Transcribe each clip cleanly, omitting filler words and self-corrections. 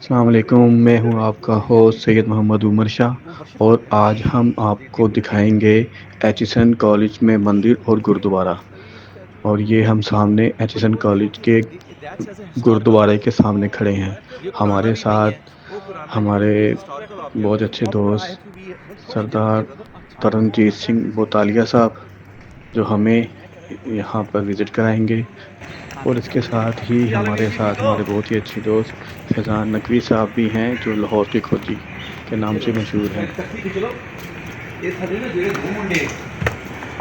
अस्सलाम वालेकुम। मैं हूं आपका होस्ट सैयद मोहम्मद उमर शाह और आज हम आपको दिखाएंगे एचिसन कॉलेज में मंदिर और गुरुद्वारा। और ये हम सामने एचिसन कॉलेज के गुरुद्वारे के सामने खड़े हैं। हमारे साथ हमारे बहुत अच्छे दोस्त सरदार तरनजीत सिंह बोतालिया साहब जो हमें यहाँ पर विज़िट कराएंगे। और इसके साथ ही हमारे साथ हमारे बहुत ही अच्छे दोस्त फैज़ान नकवी साहब भी हैं जो लाहौर के खोजी के नाम से मशहूर हैं।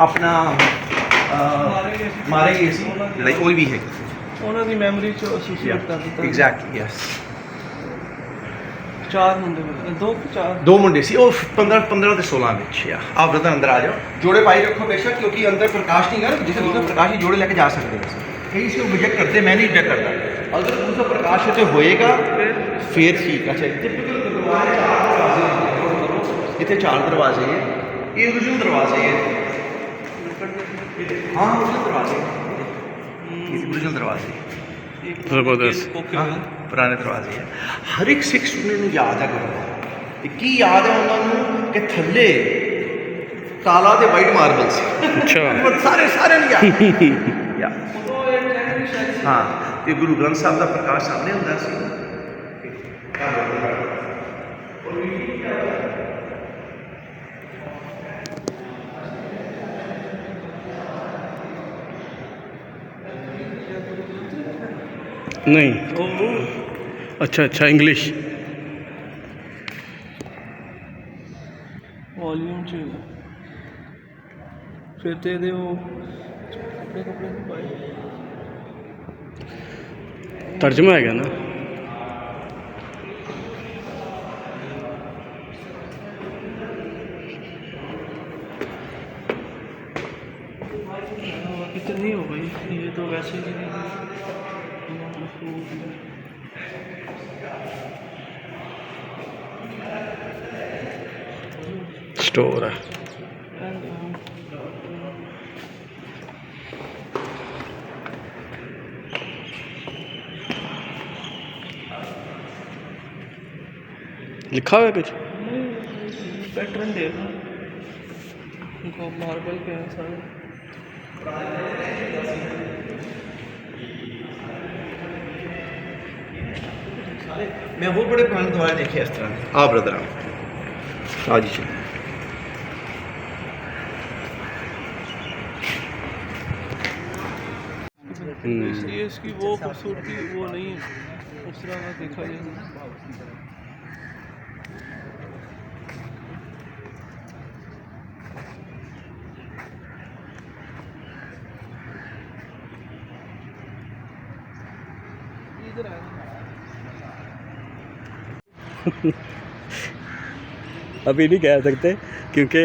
अपना मारे गए सी लड़ाई कोई भी है ਉਹਨਾਂ ਦੀ ਮੈਮਰੀ ਚ ਐਸੋਸੀਏਟ ਕਰ ਦਿੱਤਾ। एग्जैक्टली यस ਚਾਰ ਹੁੰਦੇ ਨੇ, ਦੋ ਕਿ ਚਾਰ? दो मुंडे सी ਉਹ 15 ਤੇ 16 ਵਿੱਚ ਆ। ਆਪ ਬਰਦਰ ਅੰਦਰ ਆ ਜਾਓ, ਜੋੜੇ ਪਾਈ ਰੱਖੋ ਬੇਸ਼ੱਕ, ਕਿਉਂਕਿ ਅੰਦਰ ਪ੍ਰਕਾਸ਼ नहीं है जिसे दूसरा प्रकाश ही जोड़े लेके जा सकते हैं। कई से रिजेक्ट करते, मैं नहीं रिजेक्ट करता। अगर दूसरा प्रकाश है तो होएगा फिर ठीक। अच्छा इतने चार दरवाजे हैं, ये ओरिजिनल दरवाजे हैं। हाँ ओरिजिनल दरवाजे, ओरिजिनल दरवाजे ज़बरदस्त। हाँ पुराने दरवाजे है। हर एक सिख स्टूडेंट ਨੂੰ याद है की याद है उन्होंने कि थले काला ते वाइट मार्बल से। अच्छा सारे सारे नहीं याद। हाँ ते गुरु ग्रंथ साहब का प्रकाश सामने होता सी। नहीं, अच्छा अच्छा इंग्लिश ਵੋਲੀਅਮ ਚ ਫਿਰ ਤੇ ਇਹਦੇ ਉਹ ਕੱਪੜੇ ਨਹੀਂ ਪਾਏ। तर्जमा है ना। इतनी हो गई, ये तो वैसे ही नहीं। स्टोर है। लिखा हुआ है कुछ? पैटर्न देखो, इनको मार्बल के हैं सारे। मैं वो बड़े पुराने दरवाजे देखे इस तरह के। आ ब्रदर आ जी चलिए। इसलिए इसकी वो खूबसूरती वो नहीं है उस तरह का देखा जाए। इधर आ अभी नहीं कह सकते क्योंकि